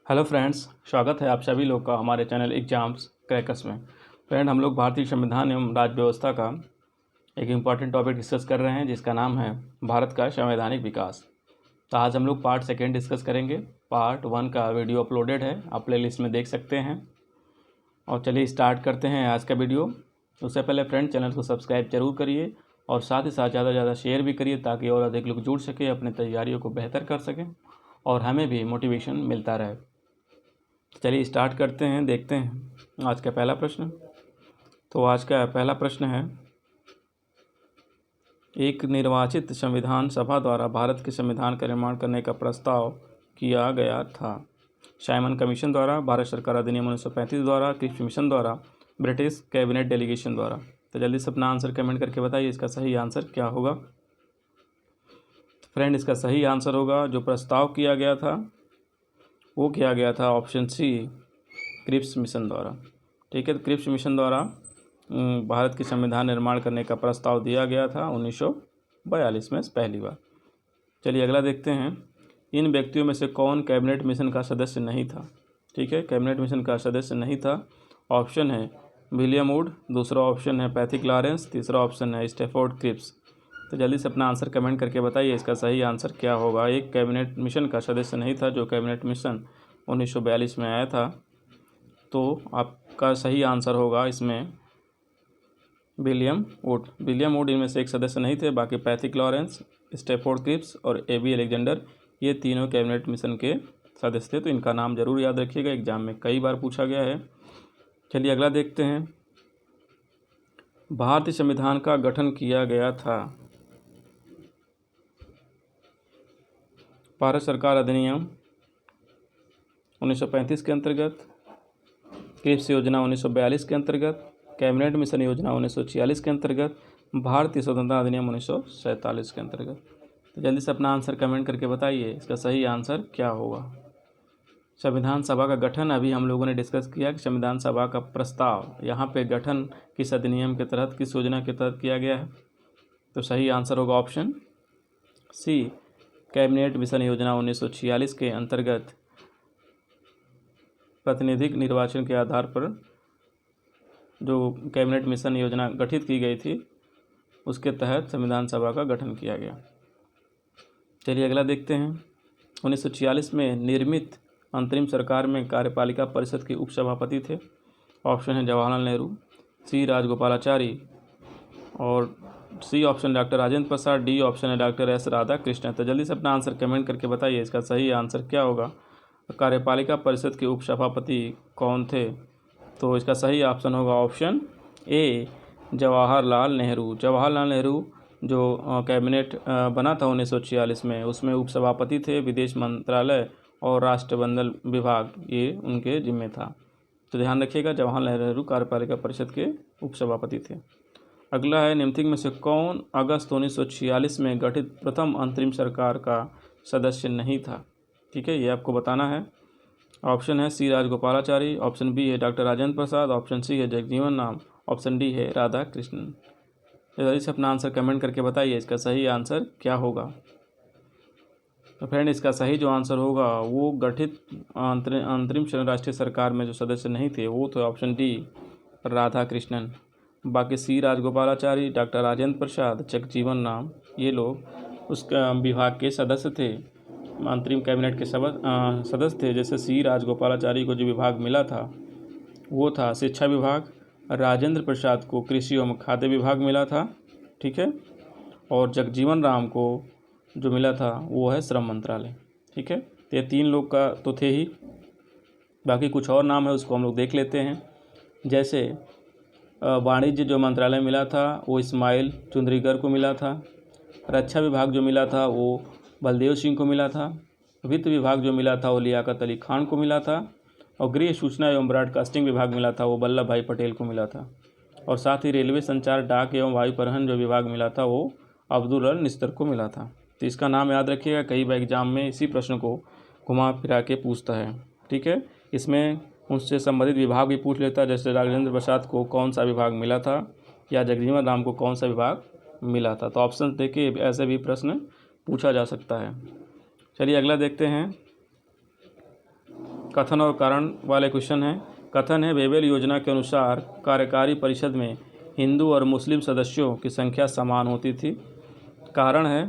Hello friends, स्वागत है आप सभी लोग का हमारे चैनल एग्जाम्स क्रैकर्स में। फ्रेंड, हम लोग भारतीय संविधान एवं राज्य व्यवस्था का एक इम्पॉर्टेंट टॉपिक डिस्कस कर रहे हैं जिसका नाम है भारत का संवैधानिक विकास। तो आज हम लोग पार्ट 2 डिस्कस करेंगे। पार्ट 1 का वीडियो अपलोडेड है, आप प्ले लिस्ट में देख सकते हैं। और चलिए स्टार्ट करते हैं आज का वीडियो। उससे पहले फ्रेंड, चैनल को सब्सक्राइब जरूर करिए और साथ ही साथ ज़्यादा से ज़्यादा शेयर भी करिए ताकि और अधिक लोग जुड़ सके, अपनी तैयारियों को बेहतर कर सकें और हमें भी मोटिवेशन मिलता रहे। चलिए स्टार्ट करते हैं, देखते हैं आज का पहला प्रश्न। तो आज का पहला प्रश्न है, एक निर्वाचित संविधान सभा द्वारा भारत के संविधान का निर्माण करने का प्रस्ताव किया गया था। साइमन कमीशन द्वारा, भारत सरकार अधिनियम 1935 द्वारा, क्रिप्स मिशन द्वारा, ब्रिटिश कैबिनेट डेलीगेशन द्वारा। तो जल्दी से अपना आंसर कमेंट करके बताइए, इसका सही आंसर क्या होगा। तो फ्रेंड, इसका सही आंसर होगा, जो प्रस्ताव किया गया था वो किया गया था ऑप्शन सी, क्रिप्स मिशन द्वारा। ठीक है, तो क्रिप्स मिशन द्वारा भारत के संविधान निर्माण करने का प्रस्ताव दिया गया था 1942 में पहली बार। चलिए अगला देखते हैं, इन व्यक्तियों में से कौन कैबिनेट मिशन का सदस्य नहीं था। ठीक है, कैबिनेट मिशन का सदस्य नहीं था। ऑप्शन है विलियम वुड, दूसरा ऑप्शन है पैथिक लॉरेंस, तीसरा ऑप्शन है स्टैफोर्ड क्रिप्स। तो जल्दी से अपना आंसर कमेंट करके बताइए, इसका सही आंसर क्या होगा। एक कैबिनेट मिशन का सदस्य नहीं था, जो कैबिनेट मिशन 1942 में आया था। तो आपका सही आंसर होगा इसमें विलियम वुड। विलियम वुड इनमें से एक सदस्य नहीं थे, बाकी पैथिक लॉरेंस, स्टैफोर्ड क्रिप्स और एबी अलेक्जेंडर ये तीनों कैबिनेट मिशन के सदस्य थे। तो इनका नाम जरूर याद रखिएगा, एग्जाम में कई बार पूछा गया है। चलिए अगला देखते हैं, भारतीय संविधान का गठन किया गया था। भारत सरकार अधिनियम 1935 के अंतर्गत, क्रिप्स योजना 1942 के अंतर्गत, कैबिनेट मिशन योजना 1946 के अंतर्गत, भारतीय स्वतंत्रता अधिनियम 1947 के अंतर्गत। तो जल्दी से अपना आंसर कमेंट करके बताइए, इसका सही आंसर क्या होगा। संविधान सभा का गठन अभी हम लोगों ने डिस्कस किया कि संविधान सभा का प्रस्ताव यहाँ पे गठन किस अधिनियम के तहत, किस योजना के तहत किया गया है। तो सही आंसर होगा ऑप्शन सी, कैबिनेट मिशन योजना 1946 के अंतर्गत प्रतिनिधिक निर्वाचन के आधार पर जो कैबिनेट मिशन योजना गठित की गई थी उसके तहत संविधान सभा का गठन किया गया। चलिए अगला देखते हैं, 1946 में निर्मित अंतरिम सरकार में कार्यपालिका परिषद के उपसभापति थे। ऑप्शन है जवाहरलाल नेहरू, सी राजगोपालाचारी और सी ऑप्शन डॉक्टर राजेंद्र प्रसाद, डी ऑप्शन है डॉक्टर एस राधाकृष्णन। तो जल्दी से अपना आंसर कमेंट करके बताइए, इसका सही आंसर क्या होगा। कार्यपालिका परिषद के उपसभापति कौन थे। तो इसका सही ऑप्शन होगा ऑप्शन ए, जवाहरलाल नेहरू। जवाहरलाल नेहरू जो कैबिनेट बना था 1946 में, उसमें उपसभापति थे। विदेश मंत्रालय और राष्ट्रमंडल विभाग ये उनके जिम्मे था। तो ध्यान रखिएगा, जवाहरलाल नेहरू कार्यपालिका परिषद के उपसभापति थे। अगला है, निम्नलिखित में से कौन अगस्त 1946 में गठित प्रथम अंतरिम सरकार का सदस्य नहीं था। ठीक है, ये आपको बताना है। ऑप्शन है सी राजगोपालाचारी, ऑप्शन बी है doctor Rajendra Prasad, option C है जगजीवन राम, ऑप्शन डी है राधा कृष्णन। जल्दी से अपना आंसर कमेंट करके बताइए, इसका सही आंसर क्या होगा। तो फ्रेंड, इसका सही जो आंसर होगा वो गठित अंतरिम राष्ट्रीय सरकार में जो सदस्य नहीं थे वो तो ऑप्शन डी राधा कृष्णन। बाकी सी राजगोपालाचारी, डॉक्टर राजेंद्र प्रसाद, जगजीवन राम ये लोग उस विभाग के सदस्य थे, अंतरिम कैबिनेट के सदस्य थे। जैसे सी राजगोपालाचारी को जो विभाग मिला था वो था शिक्षा विभाग, राजेंद्र प्रसाद को कृषि एवं खाद्य विभाग मिला था। ठीक है, और जगजीवन राम को जो मिला था वो है श्रम मंत्रालय। ठीक है, तो ये तीन लोग का तो थे ही, बाकी कुछ और नाम है उसको हम लोग देख लेते हैं। जैसे वाणिज्य जो मंत्रालय मिला था वो इस्माइल चुंद्रीगर को मिला था। रक्षा विभाग जो मिला था वो बलदेव सिंह को मिला था। वित्त विभाग जो मिला था वो लियाकत अली खान को मिला था। और गृह सूचना एवं ब्रॉडकास्टिंग विभाग मिला था वो वल्लभ भाई पटेल को मिला था। और साथ ही रेलवे संचार, डाक एवं वायु परिवहन जो विभाग मिला था वो अब्दुल अल निस्तर को मिला था। तो इसका नाम याद रखिएगा, कई बार एग्जाम में इसी प्रश्न को घुमा फिरा के पूछता है। ठीक है, इसमें उनसे संबंधित विभाग भी पूछ लेता है, जैसे राजेंद्र प्रसाद को कौन सा विभाग मिला था या जगजीवन राम को कौन सा विभाग मिला था। तो ऑप्शन देखिए, ऐसे भी प्रश्न पूछा जा सकता है। चलिए अगला देखते हैं, कथन और कारण वाले क्वेश्चन हैं। कथन है वेवेल योजना के अनुसार कार्यकारी परिषद में हिंदू और मुस्लिम सदस्यों की संख्या समान होती थी। कारण है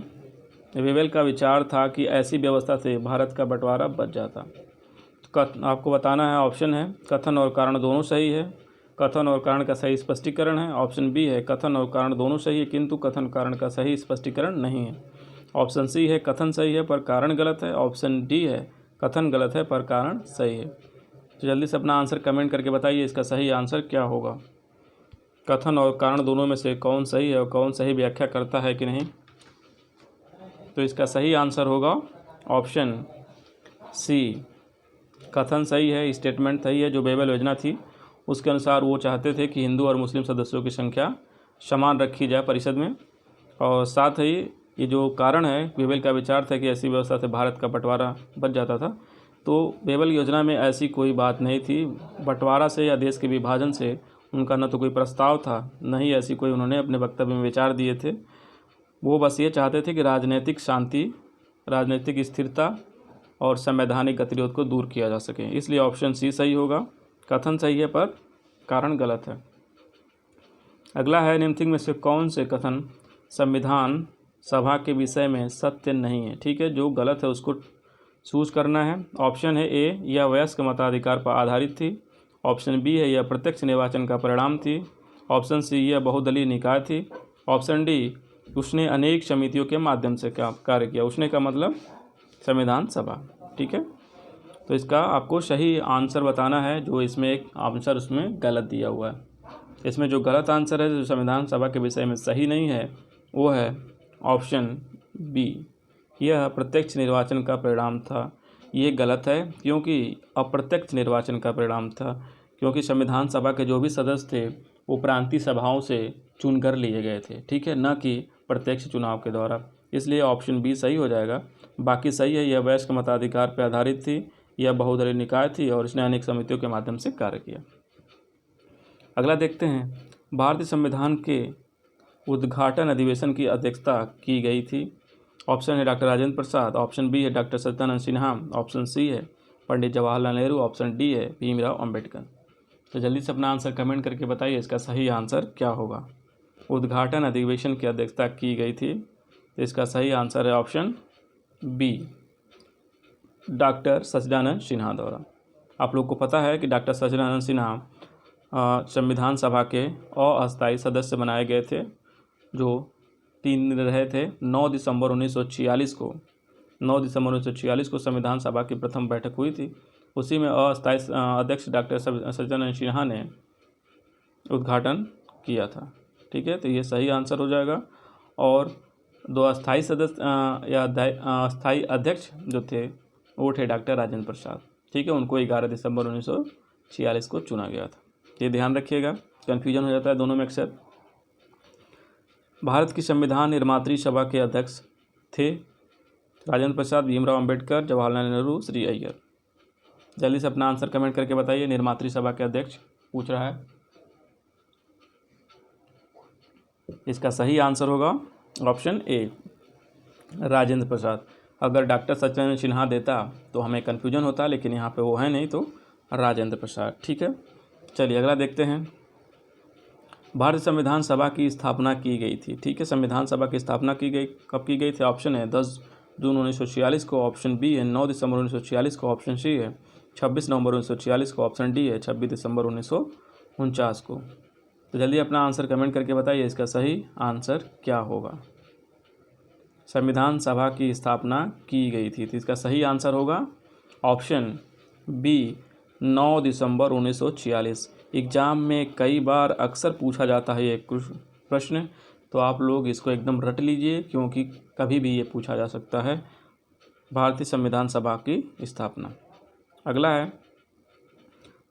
वेवेल का विचार था कि ऐसी व्यवस्था से भारत का बंटवारा बच जाता। तो आपको बताना है, ऑप्शन है कथन और कारण दोनों सही है, कथन और कारण का सही स्पष्टीकरण है। ऑप्शन बी है कथन और कारण दोनों सही है किंतु कथन कारण का सही स्पष्टीकरण नहीं है। ऑप्शन सी है कथन सही है पर कारण गलत है। ऑप्शन डी है कथन गलत है पर कारण सही है। तो जल्दी से अपना आंसर कमेंट करके बताइए इसका सही आंसर क्या होगा। कथन और कारण दोनों में से कौन सही है और कौन सही व्याख्या करता है कि नहीं। तो इसका सही आंसर होगा ऑप्शन सी, कथन सही है, स्टेटमेंट सही है। जो वेवेल योजना थी उसके अनुसार वो चाहते थे कि हिंदू और मुस्लिम सदस्यों की संख्या समान रखी जाए परिषद में, और साथ ही ये जो कारण है वेवेल का विचार था कि ऐसी व्यवस्था से भारत का बंटवारा बच जाता था। तो वेवेल योजना में ऐसी कोई बात नहीं थी, बंटवारा से या देश के विभाजन से उनका न तो कोई प्रस्ताव था, न ही ऐसी कोई उन्होंने अपने वक्तव्य में विचार दिए थे। वो बस ये चाहते थे कि राजनीतिक शांति, राजनीतिक स्थिरता और संवैधानिक गतिरोध को दूर किया जा सके। इसलिए ऑप्शन सी सही होगा। कथन सही है पर कारण गलत है। अगला है निम्नलिखित में से कौन से कथन संविधान सभा के विषय में सत्य नहीं है। ठीक है, जो गलत है उसको चूज करना है। ऑप्शन है ए, यह वयस्क मताधिकार पर आधारित थी। ऑप्शन बी है यह प्रत्यक्ष निर्वाचन का परिणाम थी। ऑप्शन सी यह बहुदलीय निकाय थी। ऑप्शन डी उसने अनेक समितियों के माध्यम से कार्य किया। उसने का मतलब संविधान सभा। ठीक है, तो इसका आपको सही आंसर बताना है। जो इसमें एक आंसर उसमें गलत दिया हुआ है, इसमें जो गलत आंसर है जो संविधान सभा के विषय में सही नहीं है वो है ऑप्शन बी, यह प्रत्यक्ष निर्वाचन का परिणाम था। ये गलत है क्योंकि अप्रत्यक्ष निर्वाचन का परिणाम था, क्योंकि संविधान सभा के जो भी सदस्य थे वो प्रांतीय सभाओं से चुनकर लिए गए थे। ठीक है, न कि प्रत्यक्ष चुनाव के द्वारा। इसलिए ऑप्शन बी सही हो जाएगा। बाकी सही है, यह वयस्क मताधिकार पर आधारित थी, यह बहुदलीय निकाय थी और इसने अनेक समितियों के माध्यम से कार्य किया। अगला देखते हैं, भारतीय संविधान के उद्घाटन अधिवेशन की अध्यक्षता की गई थी। ऑप्शन है doctor Rajendra Prasad. Option B है doctor Satyanand Sinha. Option C है पंडित जवाहरलाल नेहरू। ऑप्शन डी है भीमराव अंबेडकर। तो जल्दी से अपना आंसर कमेंट करके बताइए इसका सही आंसर क्या होगा। उद्घाटन अधिवेशन की अध्यक्षता की गई थी, तो इसका सही आंसर है ऑप्शन बी, डॉक्टर सच्चिदानंद सिन्हा द्वारा। आप लोग को पता है कि डॉक्टर सच्चिदानंद सिन्हा संविधान सभा के अस्थायी सदस्य बनाए गए थे, जो 3 दिन रहे थे। 9 दिसंबर 1946 को 9 दिसंबर 1946 को संविधान सभा की प्रथम बैठक हुई थी। उसी में अस्थायी अध्यक्ष डॉक्टर सच्चिदानंद सिन्हा ने उद्घाटन किया था। ठीक है, तो ये सही आंसर हो जाएगा। और 2 अस्थायी सदस्य या अस्थायी अध्यक्ष जो थे वो थे डॉक्टर राजेंद्र प्रसाद। ठीक है, उनको 11 दिसंबर 1946 को चुना गया था। ये ध्यान रखिएगा, कन्फ्यूजन हो जाता है दोनों में अक्सर। भारत की संविधान निर्मात्री सभा के अध्यक्ष थे राजेंद्र प्रसाद, भीमराव अंबेडकर, जवाहरलाल नेहरू, श्री अय्यर। जल्दी से अपना आंसर कमेंट करके बताइए, निर्मात्री सभा के अध्यक्ष पूछ रहा है। इसका सही आंसर होगा ऑप्शन ए, राजेंद्र प्रसाद। अगर डॉक्टर सच्चिदानंद सिन्हा देता तो हमें कन्फ्यूजन होता, लेकिन यहाँ पे वो है नहीं, तो राजेंद्र प्रसाद। ठीक है, चलिए अगला देखते हैं। भारतीय संविधान सभा की स्थापना की गई थी। ठीक है, संविधान सभा की स्थापना की गई कब की गई थी। ऑप्शन है 10 जून 1946 को। ऑप्शन बी है 9 दिसंबर 1946 को। ऑप्शन सी है 26 नवंबर 1946 को। ऑप्शन डी है 26 दिसंबर 1949 को। तो जल्दी अपना आंसर कमेंट करके बताइए इसका सही आंसर क्या होगा। संविधान सभा की स्थापना की गई थी, तो इसका सही आंसर होगा ऑप्शन बी, 9 दिसंबर 1946। एग्ज़ाम में कई बार अक्सर पूछा जाता है ये प्रश्न, तो आप लोग इसको एकदम रट लीजिए, क्योंकि कभी भी ये पूछा जा सकता है। भारतीय संविधान सभा की स्थापना। अगला है,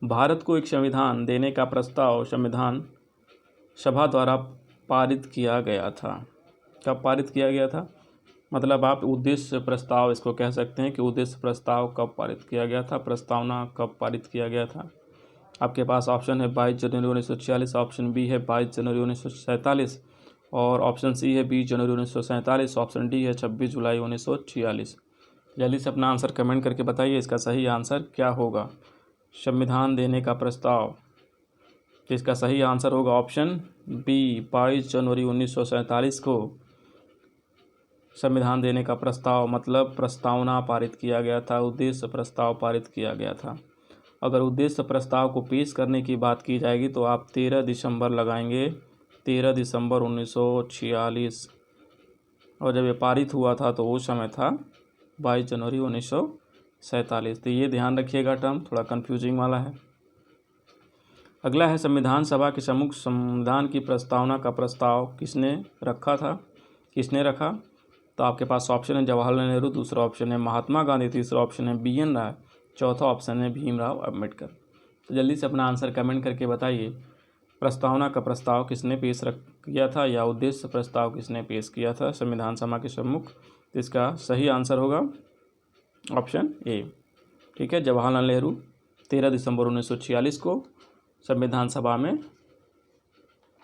भारत को एक संविधान देने का प्रस्ताव संविधान सभा द्वारा पारित किया गया था। कब पारित किया गया था, मतलब आप उद्देश्य प्रस्ताव इसको कह सकते हैं कि उद्देश्य प्रस्ताव कब पारित किया गया था, प्रस्तावना कब पारित किया गया था। आपके पास ऑप्शन है 22 जनवरी 1946, ऑप्शन बी है 22 जनवरी 1947 और ऑप्शन सी है 20 जनवरी 1947, ऑप्शन डी है 26 जुलाई 1946। जल्दी से अपना आंसर कमेंट करके बताइए इसका सही आंसर क्या होगा। संविधान देने का प्रस्ताव, तो इसका सही आंसर होगा ऑप्शन बी, 22 जनवरी 1947 को संविधान देने का प्रस्ताव मतलब प्रस्तावना पारित किया गया था, उद्देश्य प्रस्ताव पारित किया गया था। अगर उद्देश्य प्रस्ताव को पेश करने की बात की जाएगी तो आप 13 दिसंबर लगाएंगे, 13 दिसंबर 1946, और जब ये पारित हुआ था तो वो समय था 22 जनवरी 1947। तो ये ध्यान रखिएगा, टर्म थोड़ा कन्फ्यूजिंग वाला है। अगला है संविधान सभा के सम्मुख संविधान की प्रस्तावना का प्रस्ताव किसने रखा था, किसने रखा। तो आपके पास ऑप्शन है जवाहरलाल नेहरू, दूसरा ऑप्शन है महात्मा गांधी, तीसरा ऑप्शन है BN राय, चौथा ऑप्शन है भीमराव अम्बेडकर। तो जल्दी से अपना आंसर कमेंट करके बताइए प्रस्तावना का प्रस्ताव किसने पेश किया था या उद्देश्य प्रस्ताव किसने पेश किया था संविधान सभा के सम्मुख। तो इसका सही आंसर होगा ऑप्शन ए। ठीक है, जवाहरलाल नेहरू 13 दिसंबर 1946 को संविधान सभा में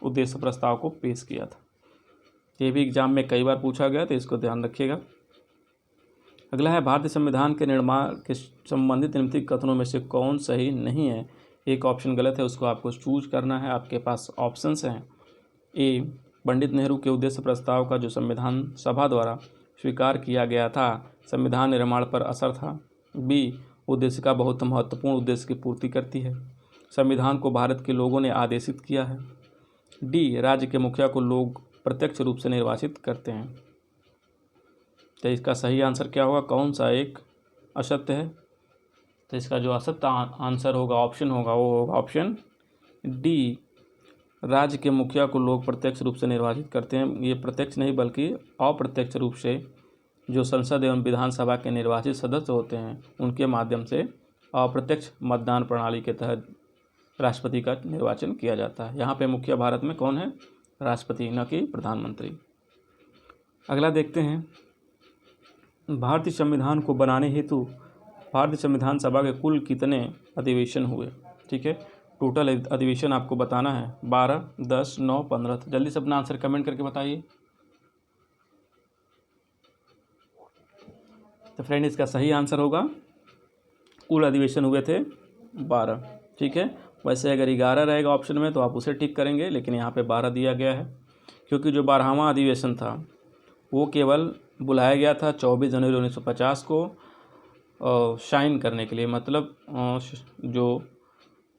उद्देश्य प्रस्ताव को पेश किया था। ये भी एग्जाम में कई बार पूछा गया तो इसको ध्यान रखिएगा। अगला है भारतीय संविधान के निर्माण के संबंधित निम्नलिखित कथनों में से कौन सही नहीं है। एक ऑप्शन गलत है, उसको आपको चूज करना है। आपके पास ऑप्शंस हैं, ए, पंडित नेहरू के उद्देश्य प्रस्ताव का जो संविधान सभा द्वारा स्वीकार किया गया था संविधान निर्माण पर असर था। बी, उद्देश्य का बहुत महत्वपूर्ण उद्देश्य की पूर्ति करती है, संविधान को भारत के लोगों ने आदेशित किया है। डी, राज्य के मुखिया को लोग प्रत्यक्ष रूप से निर्वाचित करते हैं। तो इसका सही आंसर क्या होगा, कौन सा एक असत्य है। तो इसका जो असत्य आंसर होगा, ऑप्शन होगा, वो होगा ऑप्शन डी, राज्य के मुखिया को लोग प्रत्यक्ष रूप से निर्वाचित करते हैं। ये प्रत्यक्ष नहीं बल्कि अप्रत्यक्ष रूप से जो संसद एवं विधानसभा के निर्वाचित सदस्य होते हैं उनके माध्यम से अप्रत्यक्ष मतदान प्रणाली के तहत राष्ट्रपति का निर्वाचन किया जाता है। यहाँ पे मुखिया भारत में कौन है, राष्ट्रपति, न कि प्रधानमंत्री। अगला देखते हैं, भारतीय संविधान को बनाने हेतु भारतीय संविधान सभा के कुल कितने अधिवेशन हुए। ठीक है, टोटल अधिवेशन आपको बताना है 12, 10, 9, 15। तो जल्दी से अपना आंसर कमेंट करके बताइए। तो फ्रेंड इसका सही आंसर होगा कुल अधिवेशन हुए थे 12। ठीक है, वैसे अगर 11 रहेगा ऑप्शन में तो आप उसे टिक करेंगे, लेकिन यहाँ पे 12 दिया गया है क्योंकि जो 12वां अधिवेशन था वो केवल बुलाया गया था 24 जनवरी 1950 को शाइन करने के लिए, मतलब जो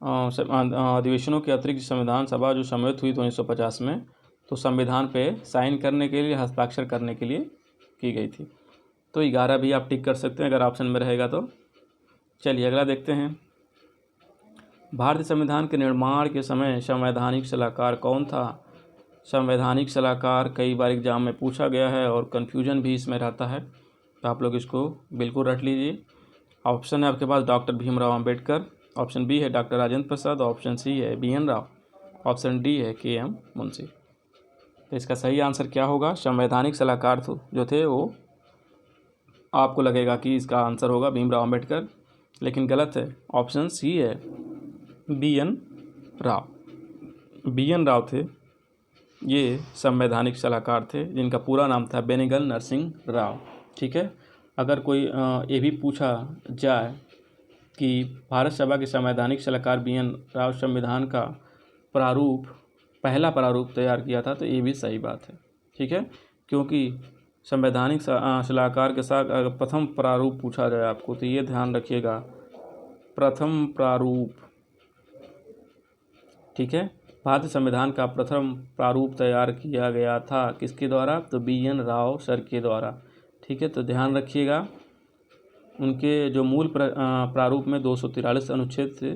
अधिवेशनों के अतिरिक्त संविधान सभा जो सम्मिलित हुई थी 1950 में, तो संविधान पे साइन करने के लिए, हस्ताक्षर करने के लिए की गई थी। तो 11 भी आप टिक कर सकते हैं अगर ऑप्शन में रहेगा तो। चलिए अगला देखते हैं, भारतीय संविधान के निर्माण के समय संवैधानिक सलाहकार कौन था। संवैधानिक सलाहकार कई बार एग्जाम में पूछा गया है और कन्फ्यूजन भी इसमें रहता है, तो आप लोग इसको बिल्कुल रट लीजिए। ऑप्शन है आपके पास doctor Bhimrao Ambedkar, option B है doctor Rajendra Prasad, option C है BN राव, ऑप्शन डी है KM मुंशी। तो इसका सही आंसर क्या होगा, संवैधानिक सलाहकार जो थे वो आपको लगेगा कि इसका आंसर होगा भीमराव अम्बेडकर, लेकिन गलत है। ऑप्शन सी है BN राव। BN राव थे, ये संवैधानिक सलाहकार थे जिनका पूरा नाम था बेनेगल नरसिंह राव। ठीक है, अगर कोई ये भी पूछा जाए कि भारत सभा के संवैधानिक सलाहकार BN राव संविधान का प्रारूप, पहला प्रारूप तैयार किया था, तो ये भी सही बात है। ठीक है, क्योंकि संवैधानिक सलाहकार के साथ अगर प्रथम प्रारूप पूछा जाए आपको तो ये ध्यान रखिएगा, प्रथम प्रारूप। ठीक है, भारतीय संविधान का प्रथम प्रारूप तैयार किया गया था किसके द्वारा, तो BN राव सर के द्वारा। ठीक है, तो ध्यान रखिएगा उनके जो मूल प्रारूप में 243 अनुच्छेद थे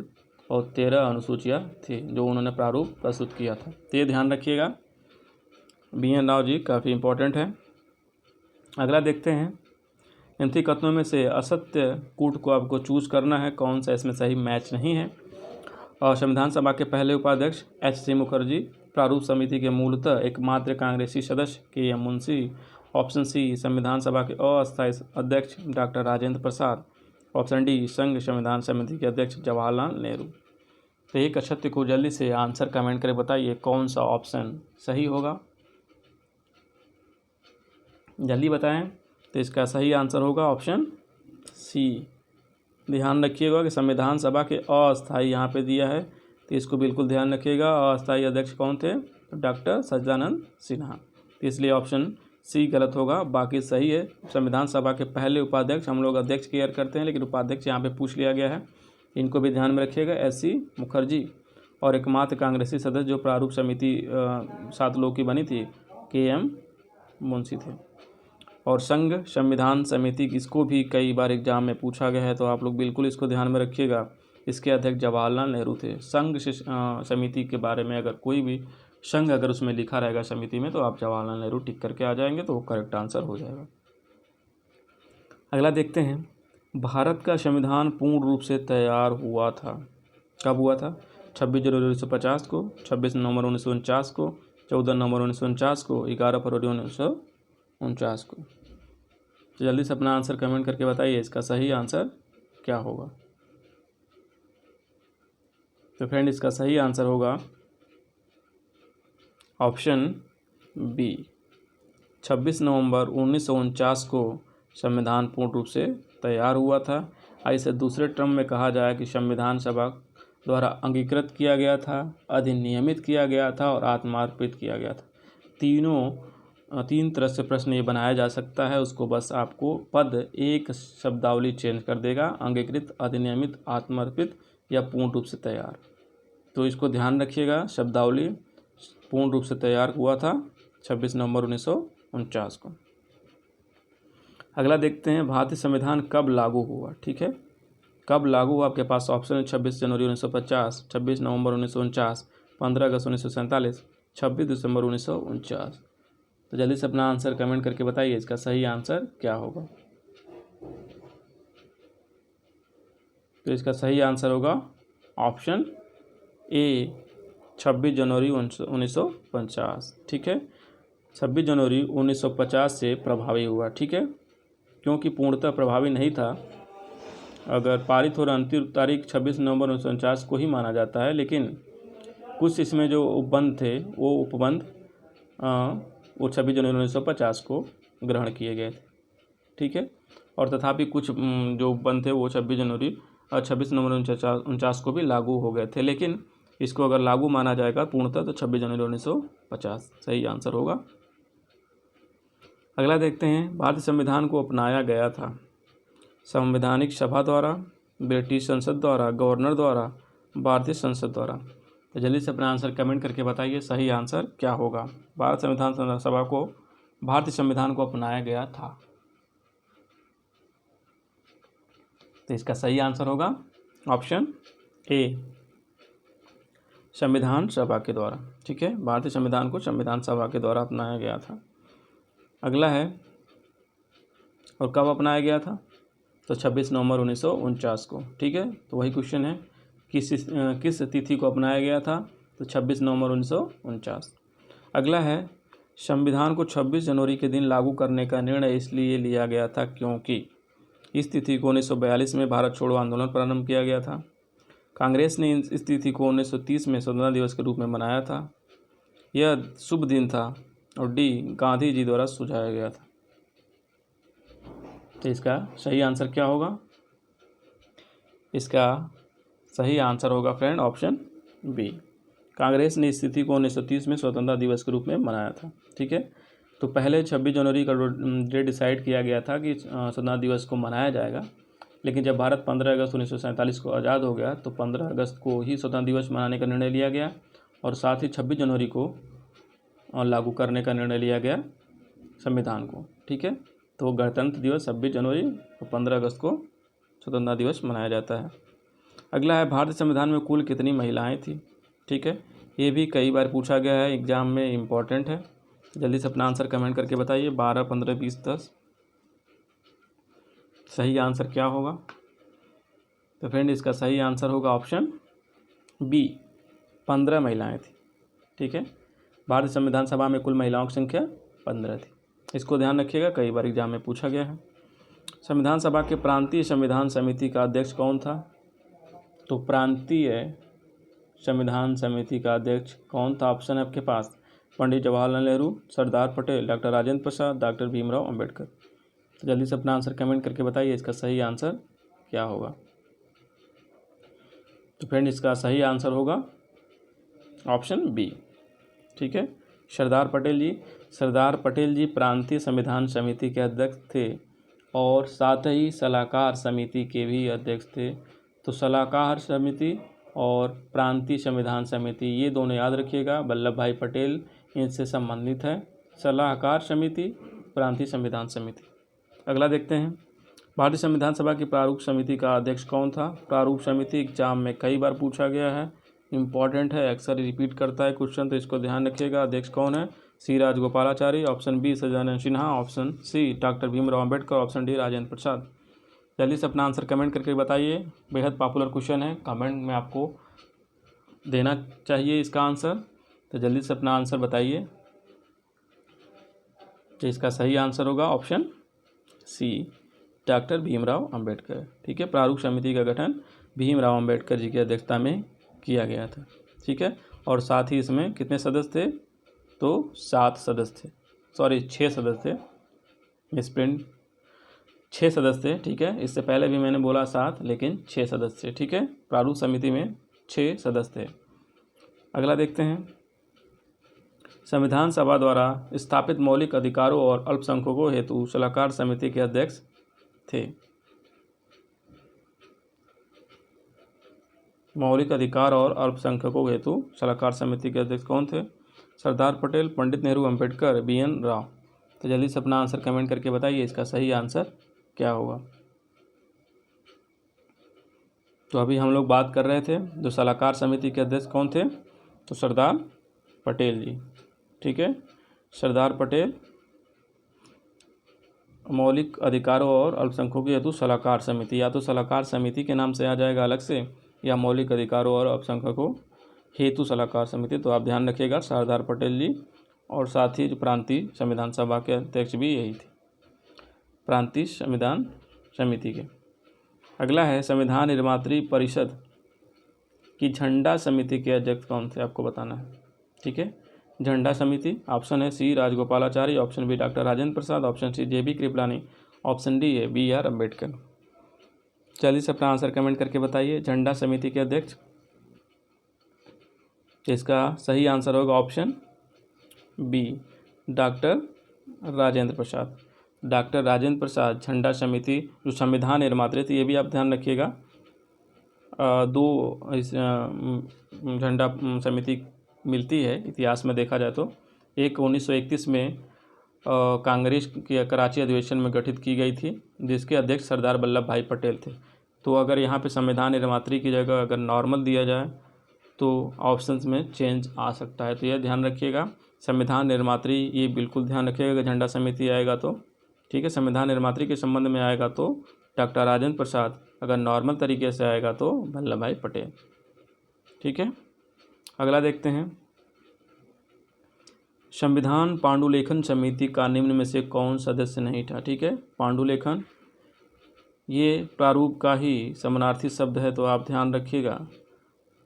और 13 अनुसूचियाँ थी जो उन्होंने प्रारूप प्रस्तुत किया था। तो ये ध्यान रखिएगा, BN राव जी काफ़ी इम्पोर्टेंट है। अगला देखते हैं, इन कथनों में से असत्य कूट को आपको चूज करना है, कौन सा इसमें सही मैच नहीं है। और संविधान सभा के पहले उपाध्यक्ष HC मुखर्जी, प्रारूप समिति के मूलतः एकमात्र कांग्रेसी सदस्य KM मुंशी, ऑप्शन सी संविधान सभा के अस्थायी अध्यक्ष doctor Rajendra Prasad, option D संघ संविधान समिति के अध्यक्ष जवाहरलाल नेहरू। तो एक असत्य को जल्दी से आंसर कमेंट करके बताइए कौन सा ऑप्शन सही होगा, जल्दी बताएं। तो इसका सही आंसर होगा ऑप्शन सी। ध्यान रखिएगा कि संविधान सभा के अस्थायी यहाँ पे दिया है, तो इसको बिल्कुल ध्यान रखिएगा। अस्थायी अध्यक्ष कौन थे? डॉक्टर सच्चिदानंद सिन्हा। तो इसलिए ऑप्शन सी गलत होगा, बाकी सही है। संविधान सभा के पहले उपाध्यक्ष, हम लोग अध्यक्ष क्लियर करते हैं लेकिन उपाध्यक्ष यहाँ पे पूछ लिया गया है, इनको भी ध्यान में रखिएगा। एस.सी. मुखर्जी। और एकमात्र कांग्रेसी सदस्य जो प्रारूप समिति 7 लोगों की बनी थी, के.एम. मुंशी थे। और संघ संविधान समिति, इसको भी कई बार एग्जाम में पूछा गया है, तो आप लोग बिल्कुल इसको ध्यान में रखिएगा। इसके अध्यक्ष जवाहरलाल नेहरू थे। संघ समिति के बारे में अगर कोई भी संघ अगर उसमें लिखा रहेगा समिति में, तो आप जवाहरलाल नेहरू टिक करके आ जाएंगे, तो वो करेक्ट आंसर हो जाएगा। अगला देखते हैं, भारत का संविधान पूर्ण रूप से तैयार हुआ था, कब हुआ था? 26 जनवरी 1950 को, 26 नवंबर 1949 को, 14 नवंबर 1949 को, 11 फरवरी 1949 को। तो जल्दी से अपना आंसर कमेंट करके बताइए, इसका सही आंसर क्या होगा? तो फ्रेंड, इसका सही आंसर होगा ऑप्शन बी, 26 नवंबर 1949 को संविधान पूर्ण रूप से तैयार हुआ था। ऐसे दूसरे टर्म में कहा जाए कि संविधान सभा द्वारा अंगीकृत किया गया था, अधिनियमित किया गया था और आत्मार्पित किया गया था। तीन तरह से प्रश्न ये बनाया जा सकता है, उसको बस आपको पद एक शब्दावली चेंज कर देगा, अंगीकृत, अधिनियमित, आत्मार्पित या पूर्ण रूप से तैयार। तो इसको ध्यान रखिएगा, शब्दावली पूर्ण रूप से तैयार हुआ था 26 नवंबर 1949 को। अगला देखते हैं, भारतीय संविधान कब लागू हुआ? ठीक है, कब लागू हुआ? आपके पास ऑप्शन है 26 जनवरी 1950, 26 नवंबर 1949, 15 अगस्त 1947, 26 दिसंबर 1949। तो जल्दी से अपना आंसर कमेंट करके बताइए, इसका सही आंसर क्या होगा? तो इसका सही आंसर होगा ऑप्शन ए, 26 जनवरी 1950। ठीक है, 26 जनवरी 1950 से प्रभावी हुआ। ठीक है, क्योंकि पूर्णतः प्रभावी नहीं था। अगर पारित और अंतिम तारीख 26 नवंबर 1949 को ही माना जाता है, लेकिन कुछ इसमें जो उपबंध थे, वो उपबंध वो 26 जनवरी 1950 को ग्रहण किए गए थे। ठीक है, और तथापि कुछ जो उपबंध थे वो 26 नवंबर 1949 को भी लागू हो गए थे, लेकिन इसको अगर लागू माना जाएगा पूर्णतः तो 26 जनवरी 1950 सही आंसर होगा। अगला देखते हैं, भारतीय संविधान को अपनाया गया था संवैधानिक सभा द्वारा, ब्रिटिश संसद द्वारा, गवर्नर द्वारा, भारतीय संसद द्वारा। तो जल्दी से अपना आंसर कमेंट करके बताइए, सही आंसर क्या होगा? भारत संविधान सभा को, भारतीय संविधान को अपनाया गया था, तो इसका सही आंसर होगा ऑप्शन ए, संविधान सभा के द्वारा। ठीक है, भारतीय संविधान को संविधान सभा के द्वारा अपनाया गया था। अगला है, और कब अपनाया गया था? तो 26 नवंबर 1949 को। ठीक है, तो वही क्वेश्चन है, किस तिथि को अपनाया गया था? तो 26 नवंबर 1949। अगला है, संविधान को 26 जनवरी के दिन लागू करने का निर्णय इसलिए लिया गया था क्योंकि इस तिथि को 1942 में भारत छोड़ो आंदोलन प्रारंभ किया गया था। कांग्रेस ने इस तिथि को 1930 में स्वतंत्रता दिवस के रूप में मनाया था। यह शुभ दिन था। और डी, गांधी जी द्वारा सुझाया गया था। तो इसका सही आंसर क्या होगा? इसका सही आंसर होगा फ्रेंड ऑप्शन बी, कांग्रेस ने इस तिथि को 1930 में स्वतंत्रता दिवस के रूप में मनाया था। ठीक है, तो पहले 26 जनवरी का डेट डिसाइड किया गया था कि स्वतंत्रता दिवस को मनाया जाएगा, लेकिन जब भारत 15 अगस्त 1947 को आज़ाद हो गया तो 15 अगस्त को ही स्वतंत्रता दिवस मनाने का निर्णय लिया गया और साथ ही 26 जनवरी को लागू करने का निर्णय लिया गया संविधान को। ठीक है, तो गणतंत्र दिवस 26 जनवरी और 15 अगस्त को स्वतंत्रता दिवस मनाया जाता है। अगला है, भारतीय संविधान में कुल कितनी महिलाएं थी? ठीक है, ये भी कई बार पूछा गया है, एग्जाम में इम्पॉर्टेंट है। जल्दी से अपना आंसर कमेंट करके बताइए, 12, 15, 20, 10। सही आंसर क्या होगा? तो फ्रेंड, इसका सही आंसर होगा ऑप्शन बी, 15 महिलाएं थी। ठीक है, भारतीय संविधान सभा में कुल महिलाओं की संख्या 15 थी। इसको ध्यान रखिएगा, कई बार एग्जाम में पूछा गया है। संविधान सभा के प्रांतीय संविधान समिति का अध्यक्ष कौन था? तो प्रांतीय संविधान समिति का अध्यक्ष कौन था? ऑप्शन है आपके पास, पंडित जवाहरलाल नेहरू, सरदार पटेल, डॉक्टर राजेंद्र प्रसाद, डॉक्टर भीमराव अंबेडकर। तो जल्दी से अपना आंसर कमेंट करके बताइए इसका सही आंसर क्या होगा। तो फ्रेंड इसका सही आंसर होगा ऑप्शन बी। ठीक है, सरदार पटेल जी प्रांतीय संविधान समिति के अध्यक्ष थे और साथ ही सलाहकार समिति के भी अध्यक्ष थे। तो सलाहकार समिति और प्रांतीय संविधान समिति ये दोनों याद रखिएगा, वल्लभ भाई पटेल इनसे संबंधित है। सलाहकार समिति, प्रांतीय संविधान समिति। अगला देखते हैं, भारतीय संविधान सभा की प्रारूप समिति का अध्यक्ष कौन था। प्रारूप समिति एग्जाम में कई बार पूछा गया है, इंपॉर्टेंट है, अक्सर रिपीट करता है क्वेश्चन, तो इसको ध्यान रखिएगा। अध्यक्ष कौन है, C Rajagopalachari, option B Sadanand Sinha, option C doctor Bhimrao Ambedkar, option D Rajendra Prasad. जल्दी से अपना आंसर कमेंट करके बताइए, बेहद पॉपुलर क्वेश्चन है, कमेंट में आपको देना चाहिए इसका आंसर। तो जल्दी से अपना आंसर बताइए। तो इसका सही आंसर होगा option C doctor Bhimrao Ambedkar. ठीक है, प्रारूप समिति का गठन भीमराव अंबेडकर जी की अध्यक्षता में किया गया था। ठीक है, और साथ ही इसमें कितने सदस्य थे, तो 7 सदस्य थे, सॉरी 6 सदस्य थे, मिसप्रिंट 6 सदस्य थे। ठीक है, इससे पहले भी मैंने बोला 7 लेकिन 6 सदस्य थे। ठीक है, प्रारूप समिति में 6 सदस्य थे। अगला देखते हैं, संविधान सभा द्वारा स्थापित मौलिक अधिकारों और अल्पसंख्यकों हेतु सलाहकार समिति के अध्यक्ष थे। मौलिक अधिकार और अल्पसंख्यकों हेतु सलाहकार समिति के अध्यक्ष कौन थे, सरदार पटेल, पंडित नेहरू, अंबेडकर, BN राव। तो जल्दी से अपना आंसर कमेंट करके बताइए इसका सही आंसर क्या होगा। तो अभी हम लोग बात कर रहे थे जो सलाहकार समिति के अध्यक्ष कौन थे, तो सरदार पटेल जी। ठीक है, सरदार पटेल मौलिक अधिकारों और अल्पसंख्यकों हेतु सलाहकार समिति, या तो सलाहकार समिति के नाम से आ जाएगा अलग से, या मौलिक अधिकारों और अल्पसंख्यकों हेतु सलाहकार समिति। तो आप ध्यान रखिएगा सरदार पटेल जी, और साथ ही जो प्रांतीय संविधान सभा के अध्यक्ष भी यही थे, प्रांतीय संविधान समिति के। अगला है, संविधान निर्मात्री परिषद की झंडा समिति के अध्यक्ष कौन थे, आपको बताना है। ठीक है, झंडा समिति, ऑप्शन है C Rajagopalachari, option B doctor Rajendra Prasad, option C JB Kripalani, option D है BR अम्बेडकर। चलिए से अपना आंसर कमेंट करके बताइए, झंडा समिति के अध्यक्ष। इसका सही आंसर होगा ऑप्शन बी डॉक्टर राजेंद्र प्रसाद। डॉक्टर राजेंद्र प्रसाद झंडा समिति जो संविधान निर्मात्री थे, ये भी आप ध्यान रखिएगा। 2 इस झंडा समिति मिलती है इतिहास में देखा जाए तो। एक 1931 में कांग्रेस के कराची अधिवेशन में गठित की गई थी, जिसके अध्यक्ष सरदार वल्लभ भाई पटेल थे। तो अगर यहाँ पे संविधान निर्मात्री की जगह अगर नॉर्मल दिया जाए तो ऑप्शंस में चेंज आ सकता है, तो यह ध्यान रखिएगा। संविधान निर्मात्री ये बिल्कुल ध्यान रखिएगा कि झंडा समिति आएगा तो। ठीक है, संविधान निर्मात्री के संबंध में आएगा तो डॉक्टर राजेंद्र प्रसाद, अगर नॉर्मल तरीके से आएगा तो वल्लभ भाई पटेल। ठीक है, अगला देखते हैं, संविधान पांडुलेखन समिति का निम्न में से कौन सदस्य नहीं था। ठीक है, पांडुलेखन ये प्रारूप का ही समानार्थी शब्द है, तो आप ध्यान रखिएगा।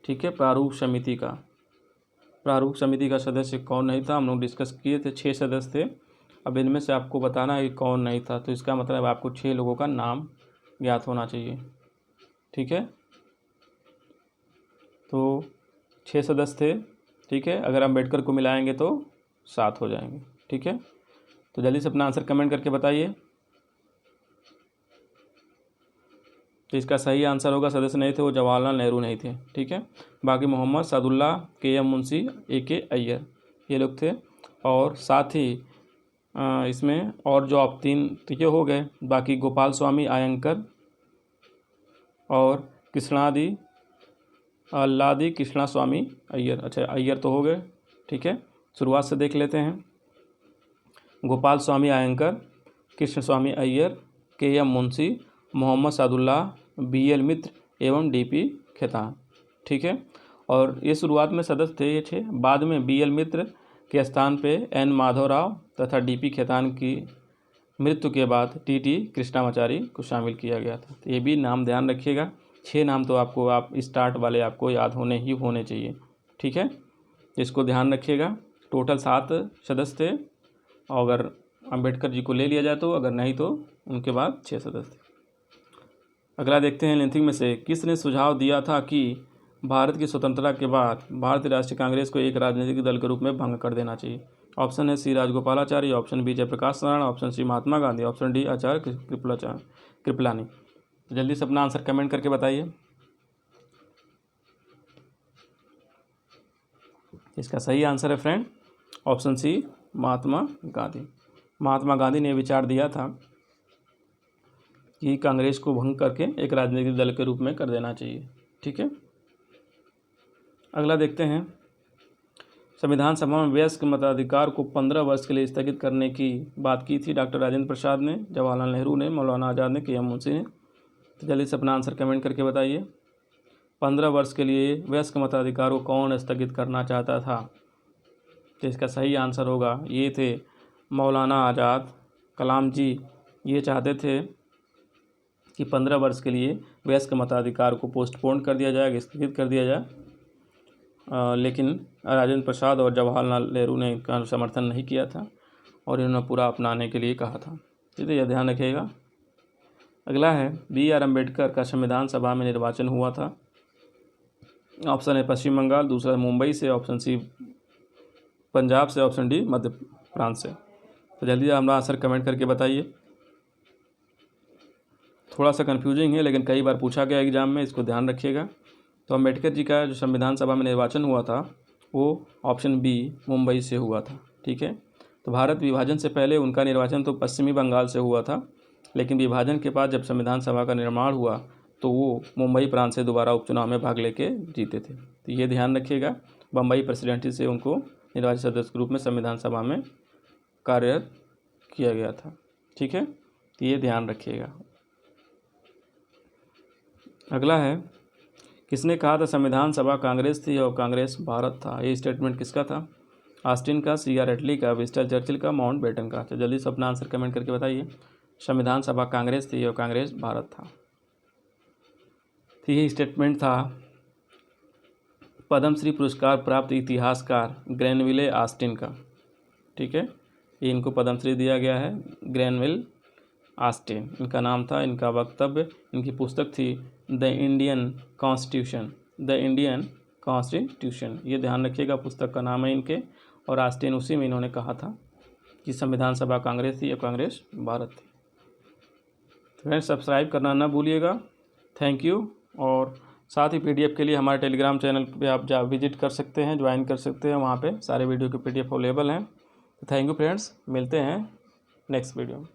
ठीक है, प्रारूप समिति का सदस्य कौन नहीं था, हम लोग डिस्कस किए थे, 6 सदस्य थे। अब इनमें से आपको बताना है कि कौन नहीं था, तो इसका मतलब आपको 6 लोगों का नाम ज्ञात होना चाहिए। ठीक है, तो 6 सदस्य थे। ठीक है, अगर अम्बेडकर को मिलाएंगे तो 7 हो जाएंगे। ठीक है, तो जल्दी से अपना आंसर कमेंट करके बताइए। तो इसका सही आंसर होगा, सदस्य नहीं थे वो जवाहरलाल नेहरू नहीं थे। ठीक है, बाकी मोहम्मद सादुल्ला, KM मुंशी, AK अय्यर ये लोग थे। और साथ ही इसमें और जो आप 3 तो ये हो गए, बाकी गोपाल स्वामी आयंकर और अल्लादी कृष्णा स्वामी अय्यर। अच्छा, अय्यर तो हो गए। ठीक है, शुरुआत से देख लेते हैं। गोपाल स्वामी आयंकर, कृष्ण स्वामी अय्यर, KM मुंशी, मोहम्मद सादुल्ला, BL मित्र एवं DP खेतान। ठीक है, और ये शुरुआत में सदस्य थे ये 6, बाद में BL मित्र के स्थान पे N माधवराव तथा DP खेतान की मृत्यु के बाद TT कृष्णामाचारी को शामिल किया गया था। तो ये भी नाम ध्यान रखिएगा, 6 नाम तो आपको आप स्टार्ट वाले आपको याद होने चाहिए। ठीक है, इसको ध्यान रखिएगा। टोटल 7 सदस्य थे, और अगर अम्बेडकर जी को ले लिया जाए तो, अगर नहीं तो उनके बाद 6 सदस्य थे। अगला देखते हैं निम्नलिखित में से किसने सुझाव दिया था कि भारत की स्वतंत्रता के बाद भारतीय राष्ट्रीय कांग्रेस को एक राजनीतिक दल के रूप में भंग कर देना चाहिए। ऑप्शन है C Rajagopalachari, option B Jayaprakash Narayan, option C Mahatma Gandhi, option D Acharya Kripalani. तो जल्दी से अपना आंसर कमेंट करके बताइए। इसका सही आंसर है friend option C Mahatma Gandhi. Mahatma Gandhi ने विचार दिया था कि कांग्रेस को भंग करके एक राजनीतिक दल के रूप में कर देना चाहिए। ठीक है, अगला देखते हैं। संविधान सभा में वयस्क मताधिकार को 15 वर्ष के लिए स्थगित करने की बात की थी डॉक्टर राजेंद्र प्रसाद ने, जवाहरलाल नेहरू ने, मौलाना आज़ाद ने, के एम मुंशी ने। तो जल्दी से अपना आंसर कमेंट करके बताइए। 15 वर्ष के लिए वयस्क मताधिकार को कौन स्थगित करना चाहता था? तो इसका सही आंसर होगा ये थे मौलाना आज़ाद। कलाम जी ये चाहते थे कि 15 वर्ष के लिए वयस्क मताधिकार को पोस्टपोन कर दिया जाए, स्थगित कर दिया जाए, लेकिन राजेंद्र प्रसाद और जवाहरलाल नेहरू ने इनका समर्थन नहीं किया था और इन्होंने पूरा अपनाने के लिए कहा था। ठीक है, यह ध्यान रखिएगा। अगला है BR अम्बेडकर का संविधान सभा में निर्वाचन हुआ था। ऑप्शन है पश्चिम बंगाल, दूसरा मुंबई से, ऑप्शन सी पंजाब से, ऑप्शन डी मध्य प्रांत से। तो जल्दी अपना आंसर कमेंट करके बताइए। थोड़ा सा कन्फ्यूजिंग है लेकिन कई बार पूछा गया एग्जाम में, इसको ध्यान रखिएगा। तो अम्बेडकर जी का जो संविधान सभा में निर्वाचन हुआ था वो ऑप्शन बी मुंबई से हुआ था। ठीक है, तो भारत विभाजन से पहले उनका निर्वाचन तो पश्चिमी बंगाल से हुआ था, लेकिन विभाजन के बाद जब संविधान सभा का निर्माण हुआ तो वो मुंबई प्रांत से दोबारा उपचुनाव में भाग लेके जीते थे। तो ये ध्यान रखिएगा, बम्बई प्रेसिडेंसी से उनको निर्वाचित सदस्य के रूप में संविधान सभा में कार्यरत किया गया था। ठीक है, तो ये ध्यान रखिएगा। अगला है किसने कहा था संविधान सभा कांग्रेस थी और कांग्रेस भारत था? ये स्टेटमेंट किसका था? ऑस्टिन का, CR एटली का, विंस्टन चर्चिल का, माउंटबेटन का? तो जल्दी से अपना आंसर कमेंट करके बताइए। संविधान सभा कांग्रेस थी और कांग्रेस भारत था। तो ये स्टेटमेंट था पद्मश्री पुरस्कार प्राप्त इतिहासकार ग्रैनविले ऑस्टिन का। ठीक है, ये इनको पद्मश्री दिया गया है, ग्रैनविल ऑस्टिन इनका नाम था। इनका वक्तव्य, इनकी पुस्तक थी द इंडियन कॉन्स्टिट्यूशन। ये ध्यान रखिएगा, पुस्तक का नाम है इनके। और ऑस्टिन उसी में इन्होंने कहा था कि संविधान सभा कांग्रेस थी या कांग्रेस भारत थी। फ्रेंड्स सब्सक्राइब करना ना भूलिएगा। Thank you. और साथ ही PDF के लिए हमारे टेलीग्राम चैनल पे आप विजिट कर सकते हैं, ज्वाइन कर सकते हैं, वहाँ पे सारे वीडियो के PDF अवेलेबल हैं। थैंक यू फ्रेंड्स, मिलते हैं नेक्स्ट वीडियो में।